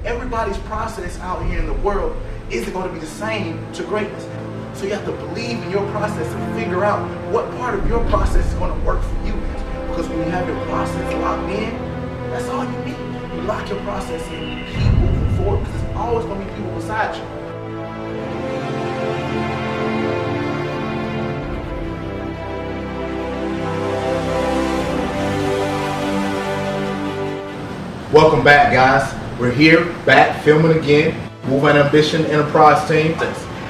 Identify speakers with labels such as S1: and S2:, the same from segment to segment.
S1: Everybody's process out here in the world isn't going to be the same to greatness. So you have to believe in your process and figure out what part of your process is going to work for you. Because when you have your process locked in, that's all you need. You lock your process in, you keep moving forward, because there's always going to be people beside you. Welcome back, guys. We're here, back, filming again. Move on Ambition Enterprise team.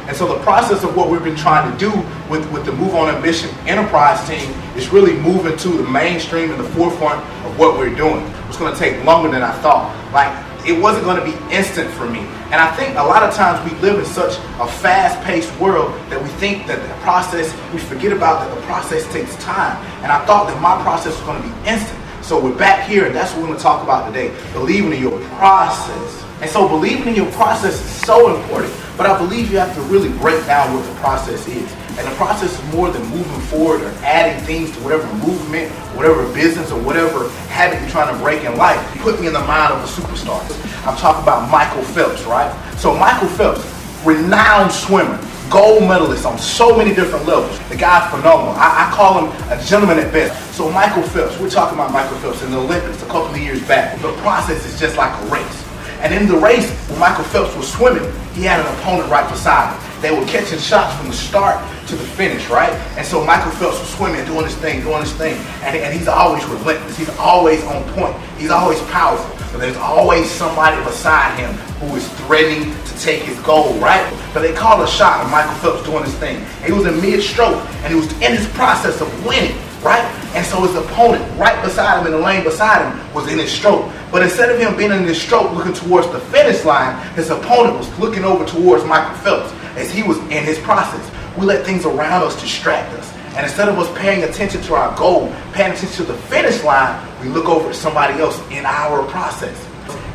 S1: And so the process of what we've been trying to do with the Move on Ambition Enterprise team is really moving to the mainstream and the forefront of what we're doing. It's going to take longer than I thought. Like, it wasn't going to be instant for me. And I think a lot of times we live in such a fast-paced world that we think that the process, we forget about that the process takes time. And I thought that my process was going to be instant. So we're back here, and that's what we're going to talk about today. Believing in your process. And so believing in your process is so important. But I believe you have to really break down what the process is. And the process is more than moving forward or adding things to whatever movement, whatever business, or whatever habit you're trying to break in life. Put me in the mind of a superstar. I'm talking about Michael Phelps, right? So Michael Phelps, renowned swimmer, gold medalist on so many different levels. The guy's phenomenal. I call him a gentleman at best. So Michael Phelps, we're talking about Michael Phelps in the Olympics a couple of years back. The process is just like a race. And in the race, when Michael Phelps was swimming, he had an opponent right beside him. They were catching shots from the start to the finish, right? And so Michael Phelps was swimming, doing his thing, and he's always relentless. He's always on point. He's always powerful. But there's always somebody beside him who is threatening to take his goal, right? But they called a shot of Michael Phelps doing his thing. And he was in mid-stroke, and he was in his process of winning, right? And so his opponent right beside him, in the lane beside him, was in his stroke. But instead of him being in his stroke looking towards the finish line, his opponent was looking over towards Michael Phelps as he was in his process. We let things around us distract us. And instead of us paying attention to our goal, paying attention to the finish line, we look over at somebody else in our process.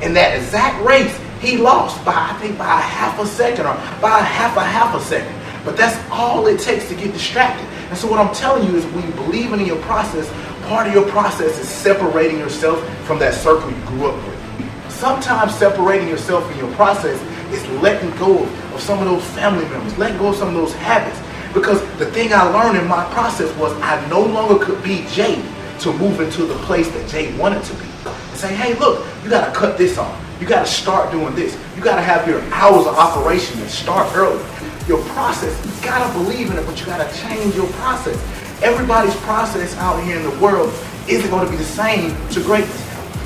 S1: In that exact race, he lost by, I think, by a half a second or by a half a second. But that's all it takes to get distracted. And so what I'm telling you is, when you believe in your process, part of your process is separating yourself from that circle you grew up with. Sometimes separating yourself in your process is letting go of some of those family members, letting go of some of those habits. Because the thing I learned in my process was I no longer could be Jay to move into the place that Jay wanted to be. And say, hey, look, you got to cut this off. You got to start doing this. You got to have your hours of operation and start early. Your process, you got to believe in it, but you got to change your process. Everybody's process out here in the world isn't going to be the same to greatness.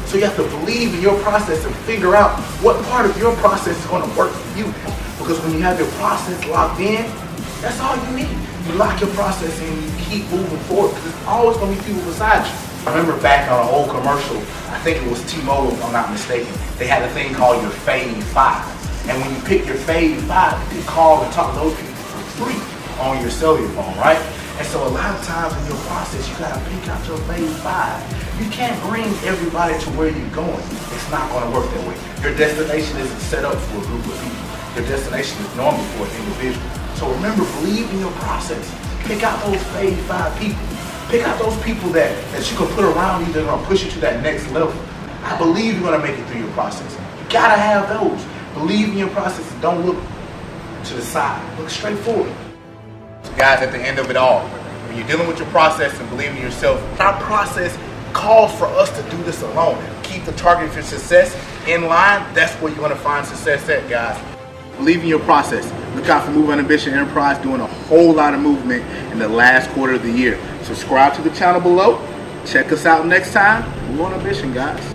S1: So you have to believe in your process and figure out what part of your process is going to work for you. Because when you have your process locked in, that's all you need. You lock your process in, you keep moving forward, because there's always going to be people beside you. I remember back on an old commercial, I think it was T-Mobile if I'm not mistaken, they had a thing called your Fave 5. And when you pick your Fave 5, you can call and talk to those people for free on your cellular phone, right? And so a lot of times in your process, you gotta pick out your Fave 5. You can't bring everybody to where you're going. It's not gonna work that way. Your destination isn't set up for a group of people. Your destination is normally for an individual. So remember, believe in your process. Pick out those Fave 5 people. Pick out those people that you can put around you that are gonna push you to that next level. I believe you're gonna make it through your process. You gotta have those. Believe in your process and don't look to the side. Look straight forward. So guys, at the end of it all, when you're dealing with your process and believing in yourself, our process calls for us to do this alone. Keep the target for success in line. That's where you're gonna find success at, guys. Believe in your process. Look out for Move on Ambition Enterprise doing a whole lot of movement in the last quarter of the year. Subscribe to the channel below. Check us out next time. Move on Ambition, guys.